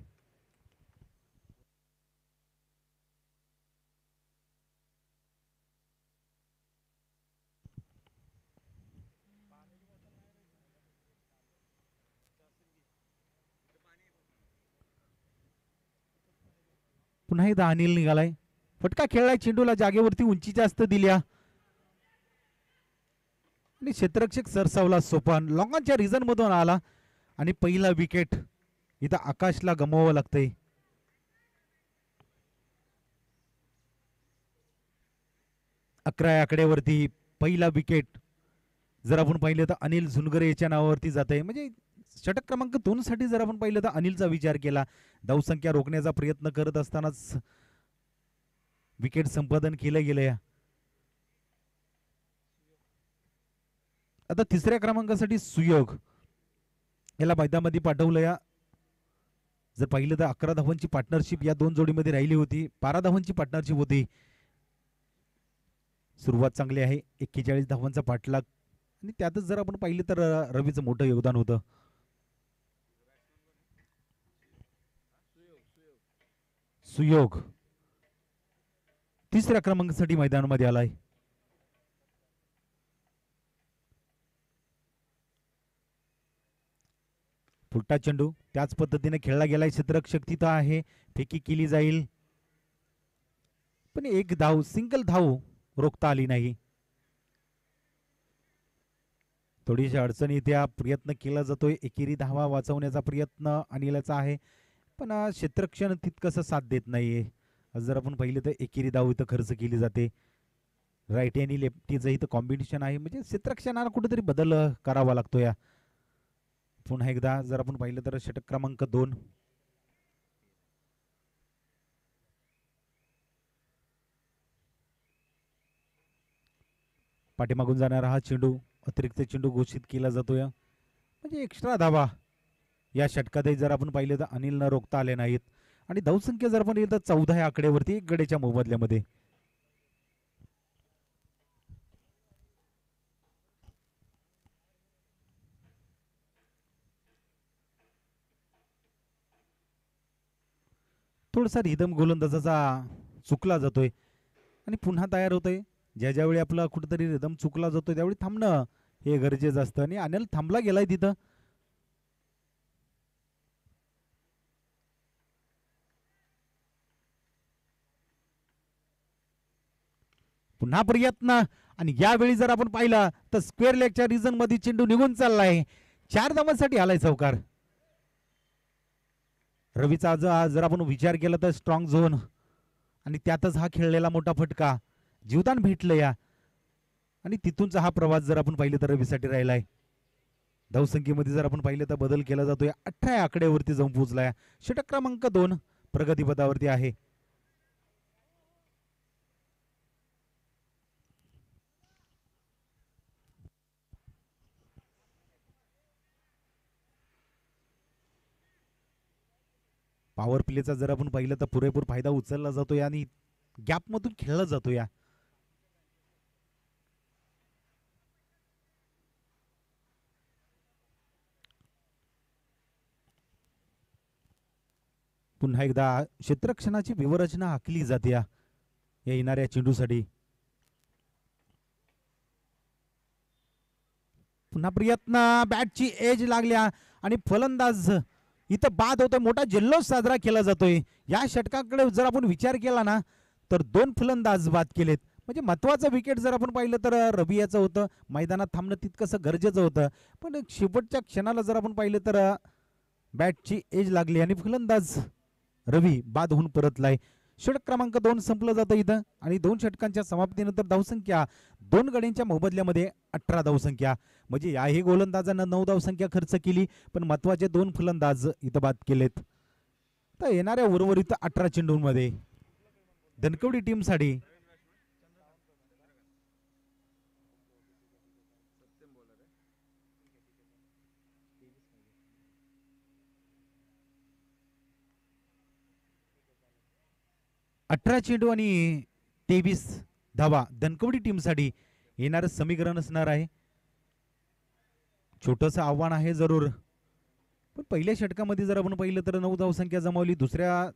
पुन्हा एकदा अनिल निघालाय. फटका खेळलाय, चेंडूला जागेवरती उंची जास्त दिल्या आणि क्षेत्ररक्षक सरसावला. सोपान लॉंगांच्या रिझन मधून आला आणि पहिला विकेट इथं आकाशला गमवावं लागतंय. अकरा आकड्यावरती पहिला विकेट जर आपण पाहिलं तर अनिल झुनगरे याच्या नावावरती जात आहे. म्हणजे षटक क्रमांक 2 साठी जर आपण पाहिलं तर अनिलचा विचार केला. धावसंख्या रोखण्याचा प्रयत्न करत असतानाच विकेट संपादन केलं गेलं. या आता तिसऱ्या क्रमांकासाठी सुयोग याला मैदानामध्ये पाठवलं. या जर पाहिलं तर 11 धावांची पार्टनरशिप या दोन जोडीमध्ये राहिली होती. 12 धावांची पार्टनरशिप होती. सुरुवात चांगली आहे. 41 धावांचा पाठलाग आणि त्यातच जर आपण पाहिलं तर रवीचं मोठं योगदान होतं. सुयोग तिसऱ्या क्रमांकासाठी मैदानामध्ये आलाय. फुलटा चेंडू त्याच पद्धतीने खेळला गेलाय. क्षेत्ररक्षक तिथं आहे, फेकी केली जाईल पण एक धाव, सिंगल धाव रोखता आली नाही. थोडीशी अडचण येत्या, प्रयत्न केला जातोय. एकेरी धावा वाचवण्याचा प्रयत्न अनिलचा आहे पण क्षेत्ररक्षण तितकंसं साथ देत नाहीये. जर आपण पाहिलं तर एकेरी धाव इथं खर्च केली जाते. राईटी आणि लेफ्टीचं इथं कॉम्बिनेशन आहे. म्हणजे क्षेत्ररक्षणाला कुठेतरी बदल करावा लागतो. या पुन्हा एकदा जर आपण पाहिलं तर षटक क्रमांक 2 पाठीमागून जाणारा हा चेंडू अतिरिक्त चेंडू घोषित केला जातोय. म्हणजे एक्स्ट्रा धावा या षटकातही जर आपण पाहिलं तर अनिलनं रोखता आले नाहीत आणि धावसंख्या जर आपण येतं 14 आकड्यावरती एक गड्याच्या मोबदल्यामध्ये. थोडासा रिदम गोलंदाजाचा चुकला जातोय आणि पुन्हा तयार होतोय. ज्या ज्यावेळी आपला कुठेतरी रिदम चुकला जातोय त्यावेळी थांबणं हे गरजेचं असतं आणि अनिल थांबला गेलाय तिथं. पुन्हा प्रयत्न आणि यावेळी जर आपण पाहिला तर स्क्वेअर लेगच्या रिजन मध्ये चेंडू निघून चाललाय. 4 धावांसाठी आलाय चौकार. रवीचा जर आपण विचार केला तर स्ट्रॉंग झोन आणि त्यातच हा खेळलेला मोठा फटका जीवदान भेटलं या आणि तिथूनचा हा प्रवास जर आपण पाहिलं तर रवीसाठी राहिलाय. धावसंख्येमध्ये जर आपण पाहिलं तर बदल केला जातोय. 18 आकड्यावरती जाऊन पोहोचलाय. षटक क्रमांक 2 प्रगतीपथावरती आहे. पॉवर प्लेचा जर आपण पाहिलं तर पुरेपूर फायदा उचलला जातोय आणि गॅप मधून खेळला जातो. या पुन्हा एकदा क्षेत्ररक्षणाची व्यूहरचना आखली जाते या येणाऱ्या चेंडूसाठी. पुन्हा प्रयत्न, बॅटची एज लागल्या आणि फलंदाज इथं बाद होतोय. मोठा जल्लोष साजरा केला जातोय. या षटकाकडे जर आपण विचार केला ना तर 2 फलंदाज बाद केलेत. म्हणजे महत्वाचं विकेट जर आपण पाहिलं तर रवी याचं होतं. मैदानात थांबणं तितकंसं गरजेचं होतं पण शेवटच्या क्षणाला जर आपण पाहिलं तर बॅटची एज लागली आणि फलंदाज रवी बाद होऊन परतलाय. षटक क्रमांक 2 संपलं जातं इथं आणि 2 षटकांच्या समाप्तीनंतर धावसंख्या 2 गड्यांच्या मोबदल्यामध्ये 18 धावसंख्या. म्हणजे याही गोलंदाजांना 9 धावसंख्या खर्च केली पण महत्वाचे 2 फलंदाज इथं बाद केलेत. तर येणाऱ्या उर्वरित 18 चेंडूंमध्ये धनकवडी टीमसाठी 18 चेंडू आणि 23 धावा धनकवडी टीमसाठी येणारं समीकरण असणार आहे. छोटंसं आव्हान आहे जरूर, पण पहिल्या षटकामध्ये जर आपण पाहिलं तर 9 धावसंख्या जमावली. दुसऱ्या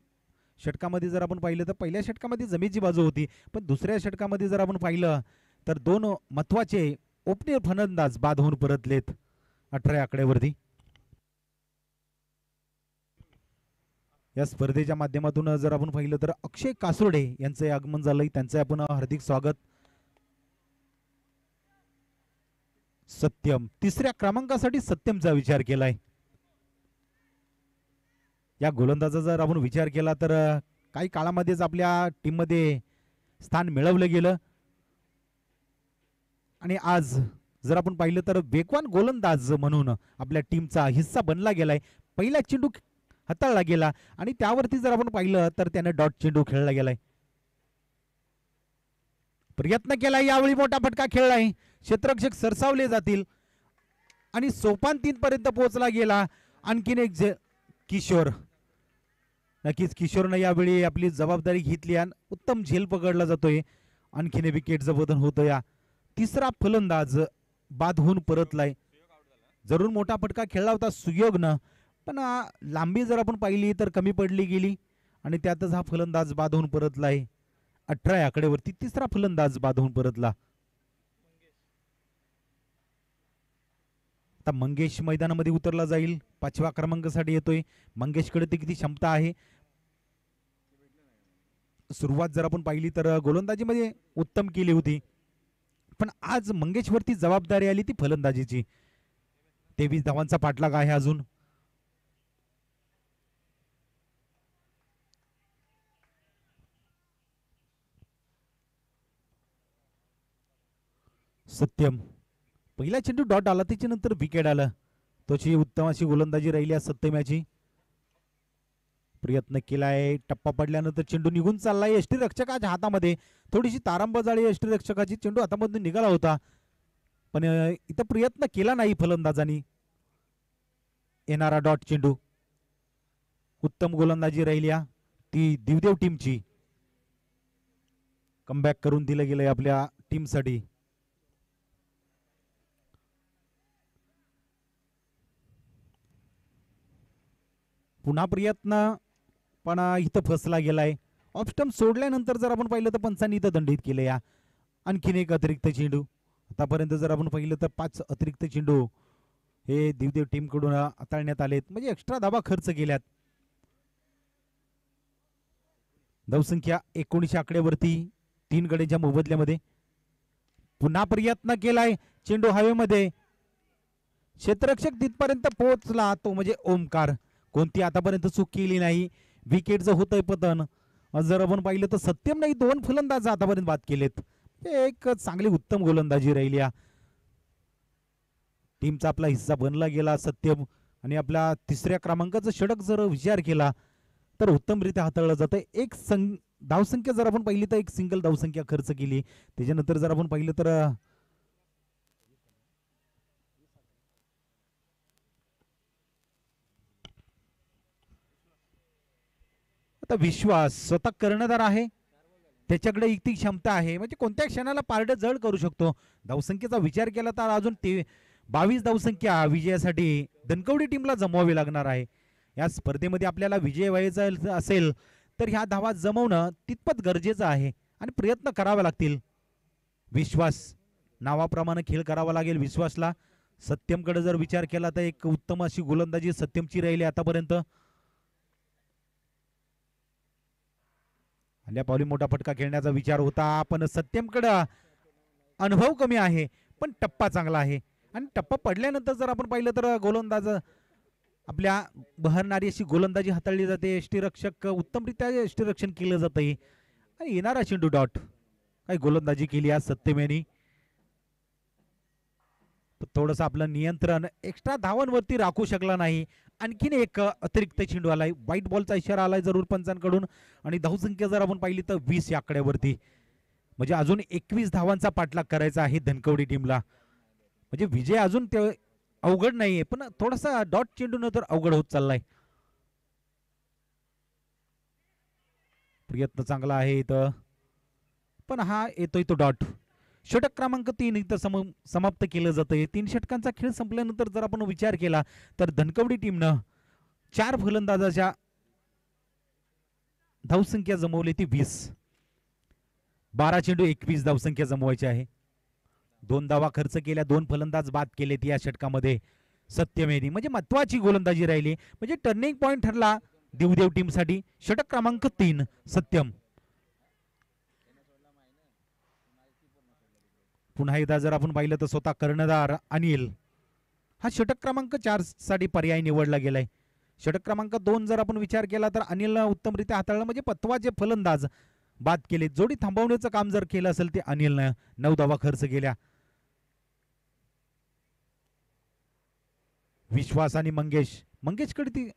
षटकामध्ये जर आपण पाहिलं तर पहिल्या षटकामध्ये जमेची बाजू होती, पण दुसऱ्या षटकामध्ये जर आपण पाहिलं तर 2 महत्वाचे ओपनर फलंदाज बाद होऊन परतलेत 18 आकड्यावरती. या स्पर्धेच्या माध्यमातून जर आपण पाहिलं तर अक्षय कासोडे यांचे आगमन झालंय, त्यांचे आपण हार्दिक स्वागत. सत्यम तिसऱ्या क्रमांकासाठी सत्यमचा विचार केलाय. या गोलंदाजा जर आपण विचार केला तर काही काळामध्येच आपल्या टीम मध्ये स्थान मिळवलं गेलं आणि आज जर आपण पाहिलं तर वेगवान गोलंदाज म्हणून आपल्या टीमचा हिस्सा बनला गेलाय. पहिला चेंडू हाताळला गेला आणि त्यावरती जर आपण पाहिलं तर त्याने डॉट चेंडू खेळला गेलाय. प्रयत्न केलाय, यावेळी मोठा फटका खेळलाय. क्षेत्ररक्षक सरसावले जातील आणि सोपान 3 पर्यंत पोहोचला गेला. आणखीन एक किशोर, नक्कीच किशोरनं यावेळी आपली जबाबदारी घेतली आणि उत्तम झेल पकडला जातोय. आणखीन विकेटचं बदल होतं. या तिसरा फलंदाज बाद होऊन परतलाय. जरूर मोठा फटका खेळला होता सुयोगनं, पण लांबी जर आपण पाहिली तर कमी पडली गेली आणि त्यातच हा फलंदाज बाद होऊन परतलाय. 18 आकड्यावरती तिसरा फलंदाज बाद होऊन परतला. आता मंगेश मैदानामध्ये उतरला जाईल. 5व्या क्रमांकासाठी येतोय. मंगेशकडे ती किती क्षमता आहे. सुरुवात जर आपण पाहिली तर गोलंदाजीमध्ये उत्तम केली होती, पण आज मंगेशवरती जबाबदारी आली ती फलंदाजीची. 23 धावांचा पाठलाग आहे अजून. सत्यम पहिला चेंडू डॉट आला, त्याच्यानंतर विकेट आलं. तोची उत्तम अशी गोलंदाजी राहिली आज सत्यम्याची. प्रयत्न केलाय, टप्पा पडल्यानंतर चेंडू निघून चाललाय यष्टीरक्षकाच्या हातामध्ये. थोडीशी तारांब झाली यष्टीरक्षकाची, चेंडू हातामधून निघाला होता, पण इथं प्रयत्न केला नाही फलंदाजांनी. येणारा डॉट चेंडू. उत्तम गोलंदाजी राहिली ती दिवदेव टीमची. कमबॅक करून दिलं गेलंय आपल्या टीमसाठी. पुन्हा प्रयत्न, पण इथं फसला गेलाय. ऑफ स्टंप सोडल्यानंतर जर आपण पाहिलं तर पंचांनी इथं दंडित केले. या आणखीन एक अतिरिक्त चेंडू. आतापर्यंत जर आपण पाहिलं तर 5 अतिरिक्त चेंडू हे दिवदेव टीम कडून हाताळण्यात आलेत, म्हणजे एक्स्ट्रा धावा खर्च केल्यात. धावसंख्या 19 आकड्यावरती 3 गड्यांच्या मोबदल्यामध्ये. पुन्हा प्रयत्न केलाय, चेंडू हवेमध्ये. क्षेत्ररक्षक तिथपर्यंत पोहोचला, तो म्हणजे ओमकार. कोणती आतापर्यंत चूक केली नाही. विकेटचं होतंय पतन. जर आपण पाहिलं तर सत्यम नाही, 2 फलंदाज आतापर्यंत बाद केलेत. एक चांगली उत्तम गोलंदाजी राहिली. टीमचा आपला हिस्सा बनला गेला सत्यम. आणि आपल्या तिसऱ्या क्रमांकाचं षटक जर विचार केला तर उत्तमरित्या हाताळलं जातं. एक धावसंख्या जर आपण पाहिली तर एक सिंगल धावसंख्या खर्च केली. त्याच्यानंतर जर आपण पाहिलं तर आता विश्वास स्वतः कर्णधार आहे, त्याच्याकडे इतकी क्षमता आहे, म्हणजे कोणत्या क्षणाला पारडं जड करू शकतो. धावसंख्येचा विचार केला तर अजून 22 धावसंख्या विजयासाठी धनकवडी टीमला जमवावी लागणार आहे. या स्पर्धेमध्ये आपल्याला विजय व्हायचा असेल तर ह्या धावा जमवणं तितपत गरजेचं आहे आणि प्रयत्न करावे लागतील. विश्वास नावाप्रमाणे खेळ करावा लागेल विश्वासला. सत्यमकडे जर विचार केला तर एक उत्तम अशी गोलंदाजी सत्यमची राहिली आतापर्यंत. आल्या पावली मोठा फटका खेळण्याचा विचार होता, पण सत्यमकडे अनुभव कमी आहे, पण टप्पा चांगला आहे. आणि टप्पा पडल्यानंतर जर आपण पाहिलं तर गोलंदाज आपल्या बहरणारी अशी गोलंदाजी हाताळली जाते. यष्टीरक्षक उत्तमरित्या यष्टीरक्षण केलं जाते आणि येणारा चेंडू डॉट. काही गोलंदाजी केली आज सत्यम यांनी. थोडस आपलं नियंत्रण एक्स्ट्रा धावांवरती राखू शकला नाही. आणखीन एक अतिरिक्त चेंडू आलाय, व्हाईट बॉलचा इशारा आलाय जरूर पंचांकडून. आणि धावसंख्या जर आपण पाहिली तर 20 या आकड्यावरती, म्हणजे अजून 21 धावांचा पाठलाग करायचा आहे धनकवडी टीमला. म्हणजे विजय अजून ते अवघड नाहीये, पण थोडासा डॉट चेंडू तर अवघड होत चाललाय. प्रयत्न चांगला आहे इथं, पण हा येतोय तो डॉट. षटक क्रमांक 3 इथं समाप्त केलं जातंय. 3 षटकांचा खेळ संपल्यानंतर जर आपण विचार केला तर धनकवडी टीमनं 4 फलंदाजाच्या धावसंख्या जमवली ती 20. 12 चेंडू 21 धावसंख्या जमवायची आहे. 2 धावा खर्च केल्या, 2 फलंदाज बाद केलेत या षटकामध्ये सत्यमेनी. म्हणजे महत्वाची गोलंदाजी राहिली, म्हणजे टर्निंग पॉइंट ठरला देवदेव टीमसाठी. षटक क्रमांक 3 सत्यम. पुन्हा एकदा जर आपण पाहिलं तर स्वतः कर्णधार अनिल हा षटक क्रमांक 4 साठी पर्याय निवडला गेलाय. षटक क्रमांक 2 जर आपण विचार केला तर अनिलनं उत्तमरित्या हाताळलं, म्हणजे महत्वाचे फलंदाज बाद केले. जोडी थांबवण्याचं काम जर केलं असेल ते अनिलनं 9 धावा खर्च केल्या. विश्वास आणि मंगेशकडे ती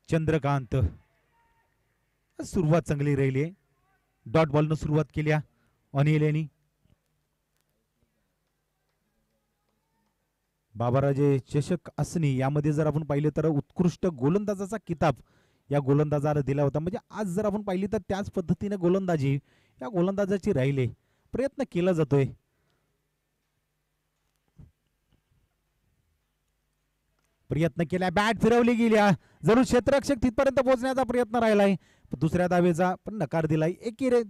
चंद्रकांत. सुरुवात चांगली राहिली आहे. डॉट बॉलनं सुरुवात केली अनिल यांनी. बाबाराजे चषक असणी यामध्ये जर आपण पाहिलं तर उत्कृष्ट गोलंदाजाचा किताब या गोलंदाजाला दिला होता. म्हणजे आज जर आपण पाहिली तर त्याच पद्धतीने गोलंदाजी या गोलंदाजाची राहिले. प्रयत्न केला जातोय. प्रयत्न केला, बॅट फिरवली गेल्या, जरूर क्षेत्ररक्षक तिथपर्यंत पोहोचण्याचा प्रयत्न राहिलाय. दुसऱ्या दावेचा पण नकार दिलाय. एकेरी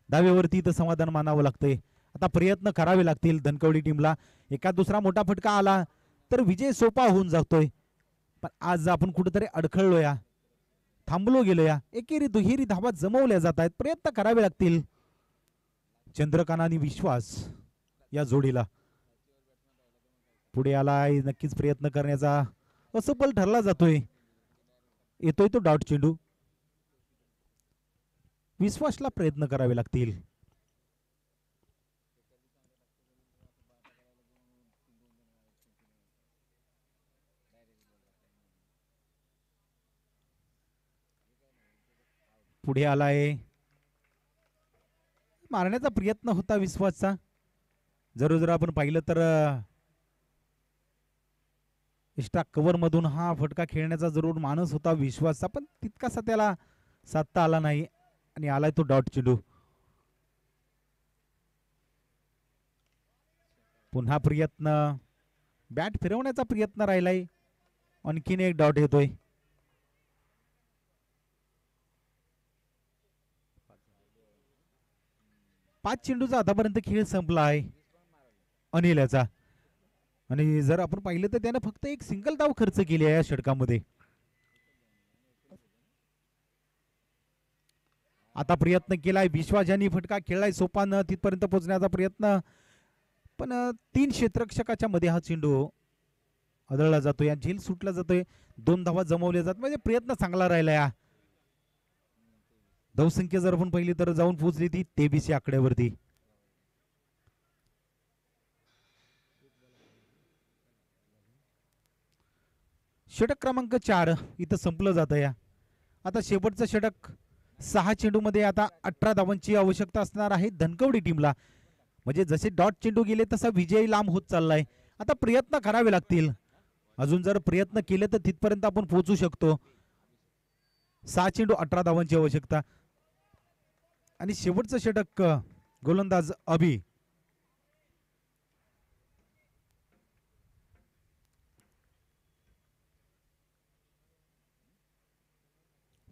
दावेवरती तर समाधान मानावं लागतंय. आता प्रयत्न करावे लागतील धनकवडी टीमला. एका दुसरा मोठा फटका आला तर विजय सोपा होऊन जातोय, पण आज आपण कुठेतरी अडखळलो या, थांबलो गेलो या. एकेरी दुहेरी धावा जमवल्या जात आहेत. प्रयत्न करावे लागतील चंद्रकांत आणि विश्वास या जोडीला. पुढे आलाय, नक्कीच प्रयत्न करण्याचा असफल ठरला जातोय. येतोय तो डॉट चेंडू. विश्वासला प्रयत्न करावे लागतील. पुढे आलाय, मारण्याचा प्रयत्न होता विश्वासचा. जर आपण पाहिलं तर एक्स्ट्रा कव्हर मधून हा फटका खेळण्याचा जरूर मानस होता विश्वासचा, पण तितकासा त्याला साधता आला नाही आणि आलाय तो डॉट चेंडू. पुन्हा प्रयत्न, बॅट फिरवण्याचा प्रयत्न राहिलाय. आणखीन एक डॉट येतोय. पाच चेंडूचा आतापर्यंत खेळ संपला आहे अनिल याचा. आणि जर आपण पाहिलं तर त्याने फक्त एक सिंगल धाव खर्च केली आहे या षटकामध्ये. आता प्रयत्न केलाय विश्वास यांनी, फटका खेळलाय सोपान तिथपर्यंत पोहोचण्याचा प्रयत्न, पण 3 क्षेत्ररक्षकाच्या मध्ये हा चेंडू आदळला जातोय, झेल सुटला जातोय. 2 धावा जमवल्या जात, म्हणजे प्रयत्न चांगला राहिला. या धावसंख्या जर आपण पाहिली तर जाऊन पोहोचली ती 23 या आकड्यावरती. षटक क्रमांक 4 इथं संपलं जातं या. आता शेवटचं षटक 6 चेंडू मध्ये आता 18 धावांची आवश्यकता असणार आहे धनकवडी टीमला. म्हणजे जसे डॉट चेंडू गेले तसा विजय लांब होत चाललाय. आता प्रयत्न करावे लागतील. अजून जर प्रयत्न केले तर तिथपर्यंत आपण पोहोचू शकतो. 6 चेंडू 18 धावांची आवश्यकता. आणि शेवटचं षटक गोलंदाज अभि.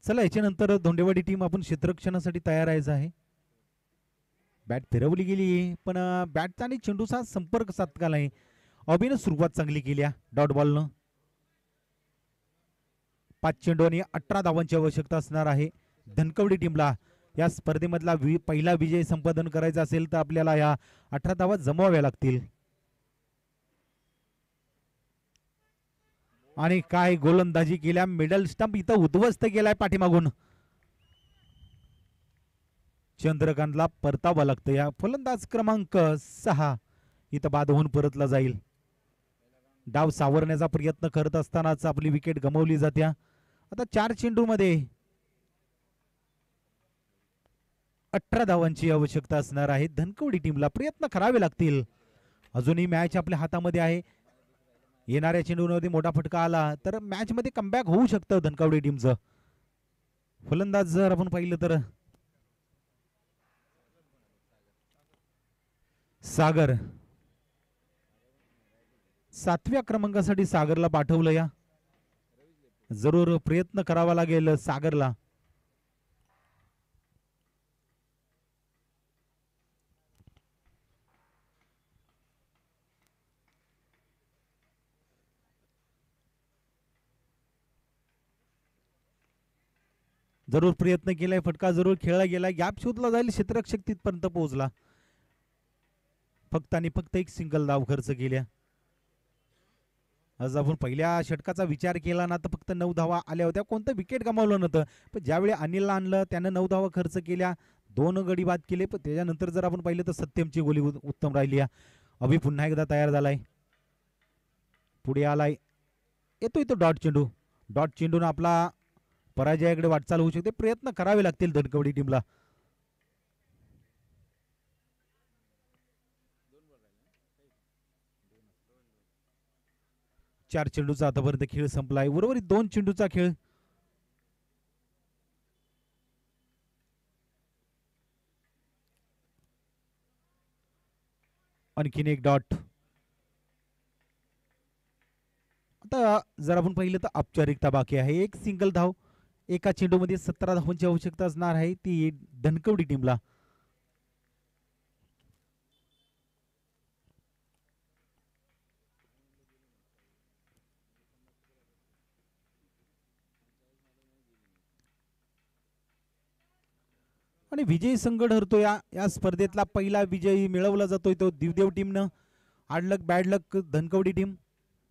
चला याच्यानंतर धोंडेवाडी टीम आपण क्षेत्ररक्षणासाठी तयार आहे. बॅट फिरवली गेली, पण बॅटचा आणि चेंडूचा संपर्क साधला नाही. अभिनं सुरुवात चांगली केली डॉट बॉलनं. 5 चेंडू आणि 18 धावांची आवश्यकता असणार आहे धनकवडी टीमला. या स्पर्धेमधला पहिला विजय संपादन करायचा असेल तर आपल्याला या 18 धावा जमवाव्या लागतील. आणि काय गोलंदाजी केल्या, मिडल स्टंप इथं उद्ध्वस्त केलाय पाठीमागून. चंद्रकांतला परतावा लागतं. या फलंदाज क्रमांक 6 इथं बाद होऊन परतला जाईल. डाव सावरण्याचा प्रयत्न करत असतानाच आपली विकेट गमावली जाते. आता 4 चेंडू मध्ये 18 धावांची आवश्यकता असणार आहे धनकवडी टीमला. प्रयत्न करावे लागतील. अजूनही मॅच आपल्या हातामध्ये आहे. येणाऱ्या चेंडूमध्ये मोठा फटका आला तर मॅच मध्ये कमबॅक होऊ शकतं धनकवडी टीमचं. फलंदाज जर आपण पाहिलं तर सागर 7व्या क्रमांकासाठी सागरला पाठवलं. या जरूर प्रयत्न करावा लागेल सागरला. जरूर प्रयत्न केलाय, फटका जरूर खेळला गेलाय, गॅप शोधला जाईल, क्षेत्ररक्षक तिथपर्यंत पोहोचला. फक्त आणि फक्त एक सिंगल धाव खर्च केल्या. आज आपण पहिल्या षटकाचा विचार केला ना तर फक्त 9 धावा आल्या होत्या, कोणतं विकेट गमावलं नव्हतं. पण ज्यावेळी अनिलला आणलं त्यानं 9 धावा खर्च केल्या, 2 गडी बाद केले. पण त्याच्यानंतर जर आपण पाहिलं तर सत्यमची गोली उत्तम राहिली. अभि पुन्हा एकदा तयार झालाय, पुढे आलाय, येतोय तो डॉट चेंडू. डॉट चेंडून आपला पराजयाकडे वाटचाल होऊ शकते. प्रयत्न करावे लागतील धनकवडी टीमला. चार चेंडूचा आतापर्यंत खेळ संपलाय, उर्वरित 2 चेंडूचा खेळ. आणखीन एक डॉट. आता जर आपण पाहिलं तर औपचारिकता बाकी आहे. एक सिंगल धाव, एका चेंडूमध्ये 17 धावांची आवश्यकता असणार आहे ती धनकवडी टीमला. आणि विजयी संघ ठरतो. या स्पर्धेतला पहिला विजयी मिळवला जातोय तो दिवदेव टीमनं. हार्ड लक बॅड लक धनकवडी टीम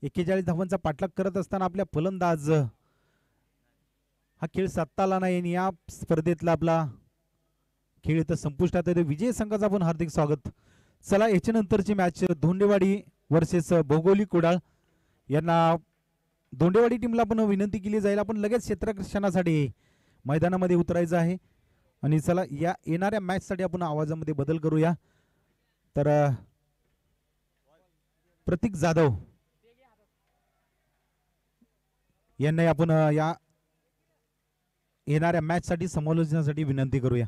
41 धावांचा पाठलाग करत असताना आपल्या फलंदाज हा खेळ साधता नाही आणि या स्पर्धेतला आपला खेळ इथं संपुष्टात येतो. विजय संघाचं आपण हार्दिक स्वागत. चला याच्यानंतरची मॅच धोंडेवाडी वर्सेस भौगोलिक कुडाळ. यांना धोंडेवाडी टीमला पण विनंती केली जाईल, आपण लगेच क्षेत्ररक्षणासाठी मैदानामध्ये उतरायचं आहे. आणि चला या येणाऱ्या मॅच साठी आपण आवाजामध्ये बदल करूया. तर प्रतीक जाधव यांना आपण या येणाऱ्या मॅच साठी समालोचनासाठी विनंती करूया.